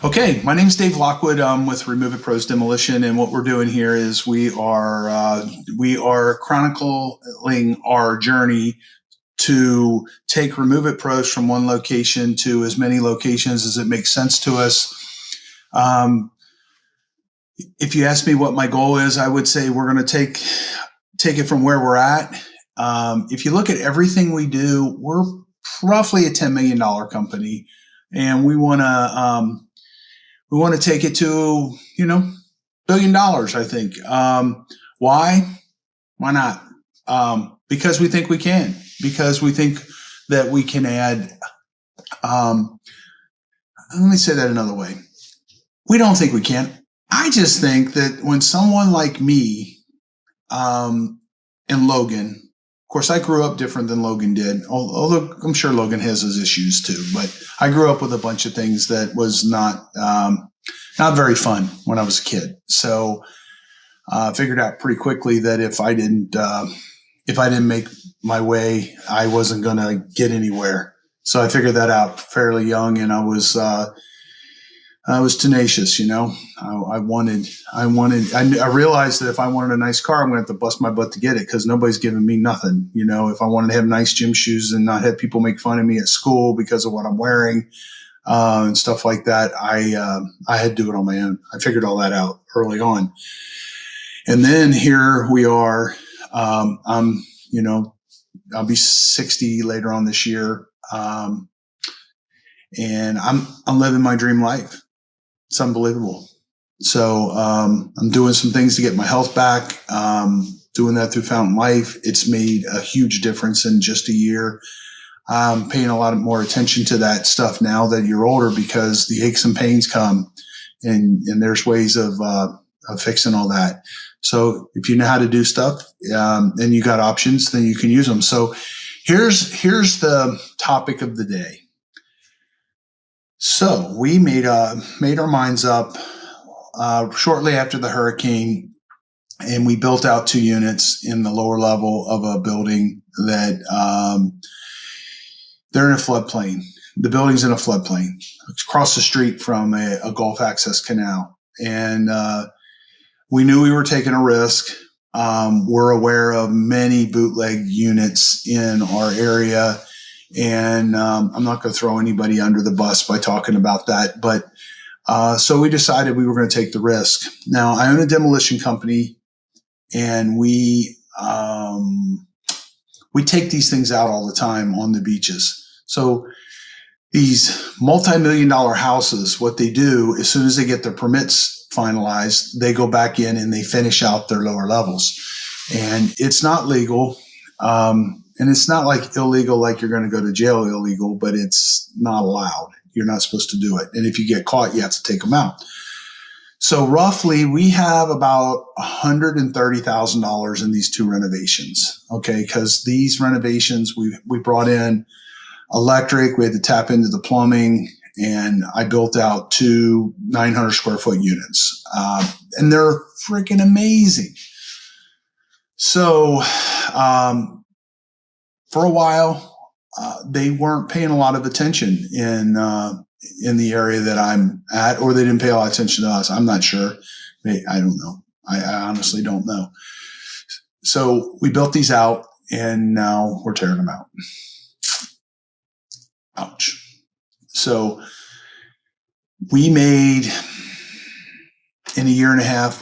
Okay, my name is Dave Lockwood. I'm with Demolition, and what we're doing here is we are chronicling our journey to take Removeitpros from one location to as many locations as it makes sense to us. If you ask me what my goal is, I would say we're going to take it from where we're at. If you look at everything we do, we're roughly a $10 million company, and we want to take it to, $1 billion, I think. Why? Why not? Because we think we can. Because we think that we can add. Let me say that another way. We don't think we can. I just think that when someone like me and Logan, of course, I grew up different than Logan did, although I'm sure Logan has his issues too. But I grew up with a bunch of things that was not very fun when I was a kid. So I figured out pretty quickly that if I didn't make my way, I wasn't going to get anywhere. So I figured that out fairly young, and I was tenacious. I realized that if I wanted a nice car, I'm going to have to bust my butt to get it, because nobody's giving me nothing. If I wanted to have nice gym shoes and not have people make fun of me at school because of what I'm wearing, and stuff like that, I had to do it on my own. I figured all that out early on. And then here we are. I'll be 60 later on this year. And I'm living my dream life. It's unbelievable. So I'm doing some things to get my health back. Doing that through Fountain Life. It's made a huge difference in just a year. I'm paying a lot more attention to that stuff now that you're older, because the aches and pains come, and there's ways of fixing all that. So if you know how to do stuff, and you got options, then you can use them. So here's the topic of the day. So we made our minds up shortly after the hurricane, and we built out 2 units in the lower level of a building that they're in a floodplain. The building's in a floodplain. It's across the street from a Gulf access canal, and we knew we were taking a risk. We're aware of many bootleg units in our area. And I'm not going to throw anybody under the bus by talking about that. But so we decided we were going to take the risk. Now, I own a demolition company, and we take these things out all the time on the beaches. So these multi-million-dollar houses, what they do, as soon as they get their permits finalized, they go back in and they finish out their lower levels. And it's not legal. And it's not like illegal, like you're going to go to jail illegal, but it's not allowed. You're not supposed to do it. And if you get caught, you have to take them out. So roughly, we have about $130,000 in these 2 renovations. Okay, because these renovations, we brought in electric, we had to tap into the plumbing, and I built out 2 900 square foot units. And they're freaking amazing. So, for a while, they weren't paying a lot of attention in the area that I'm at, or they didn't pay a lot of attention to us. I'm not sure. I don't know. I honestly don't know. So we built these out, and now we're tearing them out. Ouch. So we made, in a year and a half,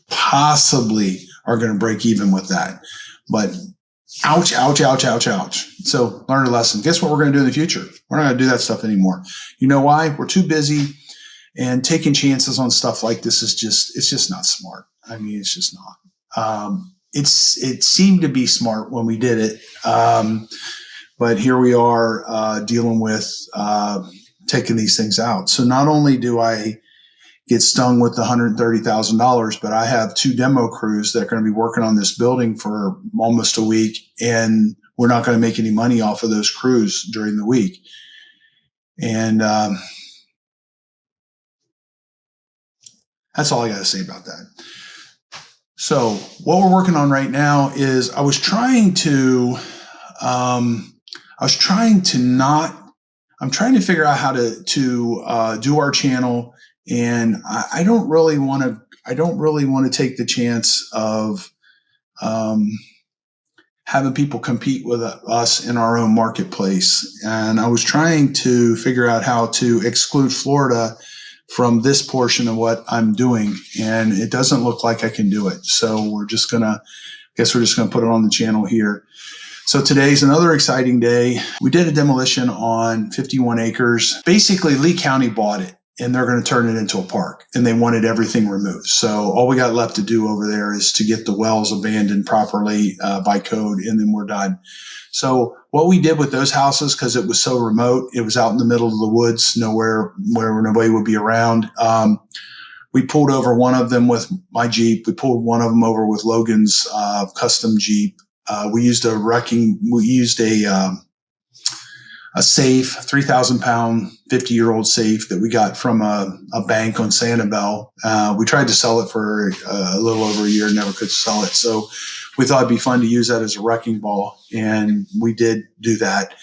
possibly are going to break even with that. But ouch, ouch, ouch, ouch, ouch. So learn a lesson. Guess what we're going to do in the future? We're not going to do that stuff anymore. You know why? We're too busy, and taking chances on stuff like this it's just not smart. I mean, it's just not. It seemed to be smart when we did it. But here we are dealing with taking these things out. So not only do I get stung with the $130,000, but I have 2 demo crews that are going to be working on this building for almost a week, and we're not going to make any money off of those crews during the week. And that's all I got to say about that. So what we're working on right now is I'm I'm trying to figure out how to do our channel, and I don't really want to take the chance of having people compete with us in our own marketplace. And I was trying to figure out how to exclude Florida from this portion of what I'm doing, and it doesn't look like I can do it. So we're just gonna put it on the channel here. So today's another exciting day. We did a demolition on 51 acres. Basically, Lee County bought it, and they're going to turn it into a park, and they wanted everything removed. So all we got left to do over there is to get the wells abandoned properly by code, and then we're done. So what we did with those houses, because it was so remote, it was out in the middle of the woods, nowhere where nobody would be around. We pulled over one of them with my Jeep. We pulled one of them over with Logan's custom Jeep. We used a safe, 3,000 pound, 50-year-old safe that we got from a bank on Sanibel. We tried to sell it for a little over a year, never could sell it. So we thought it'd be fun to use that as a wrecking ball, and we did do that.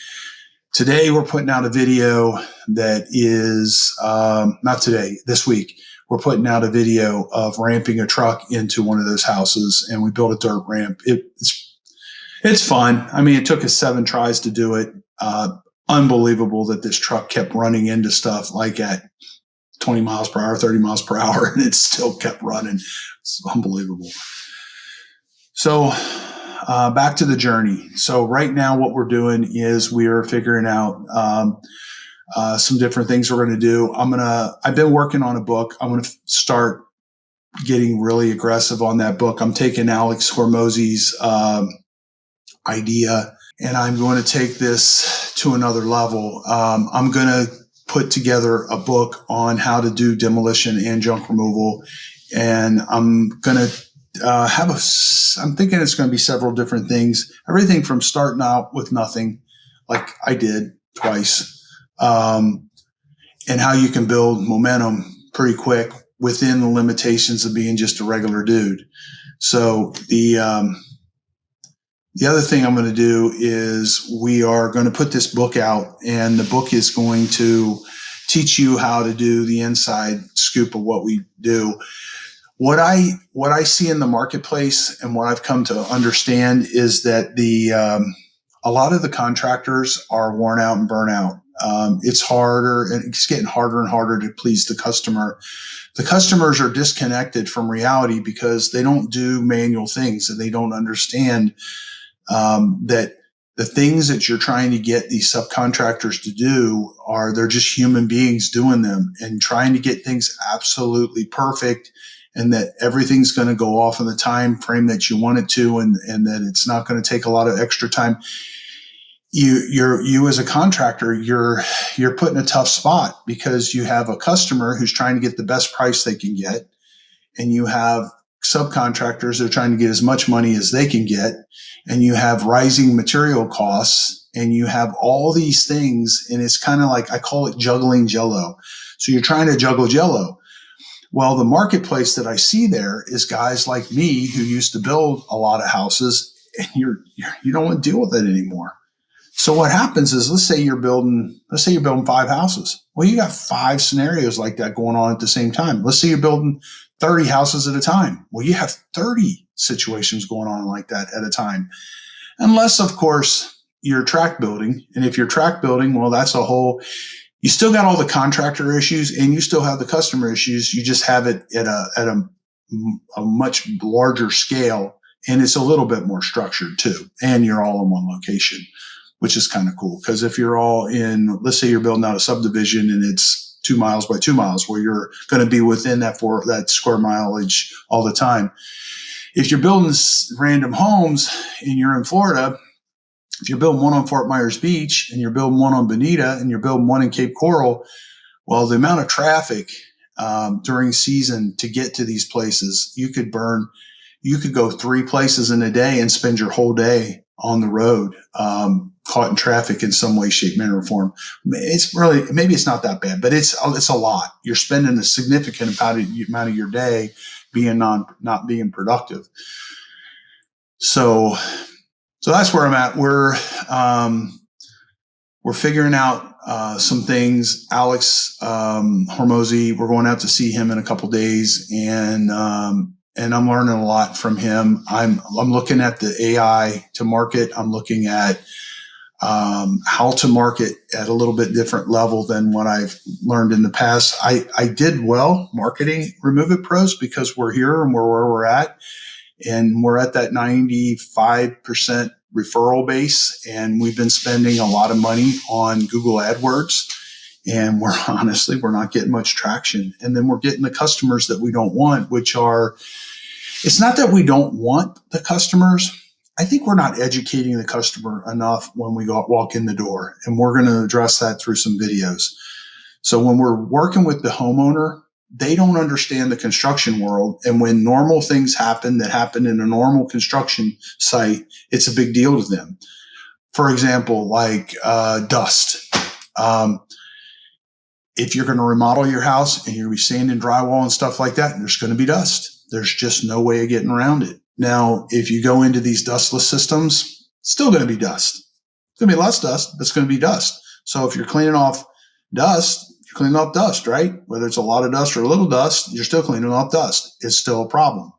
Today, we're putting out a video that is, not today, this week. We're putting out a video of ramping a truck into one of those houses, and we built a dirt ramp. It's fun. I mean, it took us 7 tries to do it. Unbelievable that this truck kept running into stuff like at 20 miles per hour, 30 miles per hour, and it still kept running. It's unbelievable. So back to the journey. So right now what we're doing is we are figuring out some different things we're going to do. I've been working on a book. I'm going to start getting really aggressive on that book. I'm taking Alex Hormozzi's idea, and I'm going to take this to another level. I'm going to put together a book on how to do demolition and junk removal, and I'm going to I'm thinking it's going to be several different things, everything from starting out with nothing, like I did twice, and how you can build momentum pretty quick within the limitations of being just a regular dude. So the other thing I'm going to do is we are going to put this book out, and the book is going to teach you how to do the inside scoop of what we do. What I see in the marketplace and what I've come to understand is that a lot of the contractors are worn out and burnt out. It's harder, and it's getting harder and harder to please the customer. The customers are disconnected from reality because they don't do manual things, and they don't understand that the things that you're trying to get these subcontractors to do they're just human beings doing them and trying to get things absolutely perfect, and that everything's going to go off in the time frame that you want it to, and that it's not going to take a lot of extra time. You as a contractor, you're put in a tough spot because you have a customer who's trying to get the best price they can get, and you have subcontractors that are trying to get as much money as they can get, and you have rising material costs, and you have all these things, and it's kind of like, I call it juggling Jello. So you're trying to juggle Jello. Well, the marketplace that I see there is guys like me who used to build a lot of houses, and you don't want to deal with it anymore. So what happens is, let's say you're building 5 houses. Well, you got 5 scenarios like that going on at the same time. Let's say you're building 30 houses at a time. Well, you have 30 situations going on like that at a time. Unless, of course, you're tract building. And if you're tract building, well, you still got all the contractor issues, and you still have the customer issues. You just have it at a much larger scale, and it's a little bit more structured too. And you're all in one location, which is kind of cool. Because if you're all in, let's say you're building out a subdivision and it's 2 miles by 2 miles, where you're going to be within that square mileage all the time. If you're building random homes and you're in Florida, if you're building one on Fort Myers Beach, and you're building one on Bonita, and you're building one in Cape Coral, well, the amount of traffic during season to get to these places, you could go 3 places in a day and spend your whole day on the road, caught in traffic in some way, shape, manner, or form. It's really, maybe it's not that bad, but it's a lot. You're spending a significant amount of your day not being productive. So that's where I'm at. we're figuring out some things. Alex Hormozy, we're going out to see him in a couple days, and I'm learning a lot from him. I'm looking at the AI to market. I'm looking at how to market at a little bit different level than what I've learned in the past. I did well marketing Removeitpros because we're here and we're where we're at, and we're at that 95% referral base, and we've been spending a lot of money on Google AdWords, and we're not getting much traction. And then we're getting the customers that we don't want, which are, it's not that we don't want the customers. I think we're not educating the customer enough when we walk in the door, and we're going to address that through some videos. So when we're working with the homeowner, they don't understand the construction world. And when normal things happen that happen in a normal construction site, it's a big deal to them. For example, like dust. If you're going to remodel your house and you're going to be sanding drywall and stuff like that, there's going to be dust. There's just no way of getting around it. Now, if you go into these dustless systems, still going to be dust. It's going to be less dust, but it's going to be dust. So if you're cleaning off dust, you're cleaning off dust, right? Whether it's a lot of dust or a little dust, you're still cleaning off dust. It's still a problem.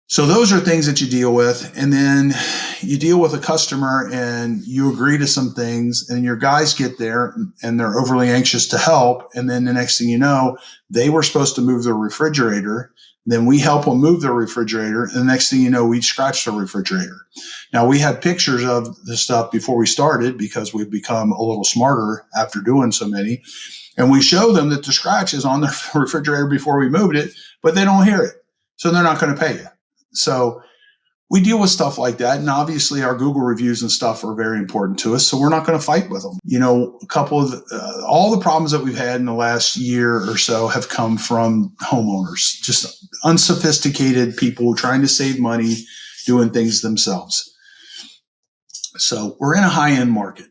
So those are things that you deal with. And then you deal with a customer and you agree to some things, and your guys get there and they're overly anxious to help. And then the next thing you know, they were supposed to move their refrigerator. Then we help them move their refrigerator. And the next thing you know, we scratch the refrigerator. Now, we had pictures of the stuff before we started because we've become a little smarter after doing so many. And we show them that the scratch is on the refrigerator before we moved it, but they don't hear it. So they're not going to pay you. So we deal with stuff like that. And obviously our Google reviews and stuff are very important to us. So we're not going to fight with them. You know, a couple of all the problems that we've had in the last year or so have come from homeowners, just unsophisticated people trying to save money, doing things themselves. So we're in a high-end market.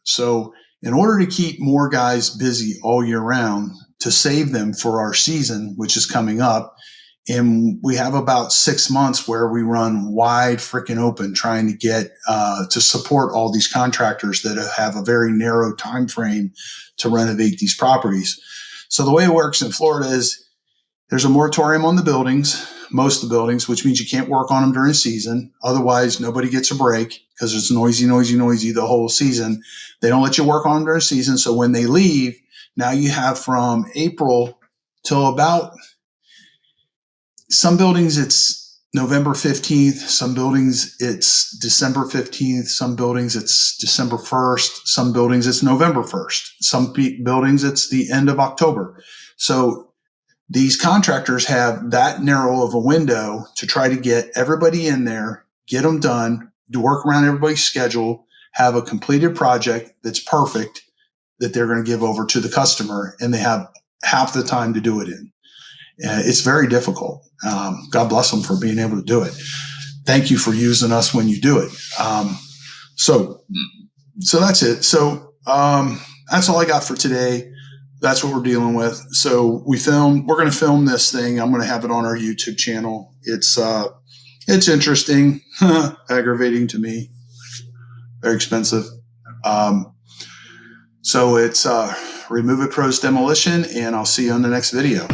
So in order to keep more guys busy all year round, to save them for our season, which is coming up, and we have about 6 months where we run wide freaking open trying to get to support all these contractors that have a very narrow time frame to renovate these properties. So the way it works in Florida is there's a moratorium on the buildings, most of the buildings, which means you can't work on them during the season. Otherwise, nobody gets a break because it's noisy the whole season. They don't let you work on them during the season. So when they leave, now you have from April till about, some buildings it's November 15th. Some buildings it's December 15th. Some buildings it's December 1st. Some buildings it's November 1st. Some buildings it's the end of October. So these contractors have that narrow of a window to try to get everybody in there, get them done, to work around everybody's schedule, have a completed project that's perfect that they're going to give over to the customer, and they have half the time to do it in. It's very difficult. God bless them for being able to do it. Thank you for using us when you do it. So that's it. So that's all I got for today. That's what we're dealing with. So we're going to film this thing. I'm going to have it on our YouTube channel. It's interesting, aggravating to me, very expensive. So it's Removeitpros Demolition, and I'll see you on the next video.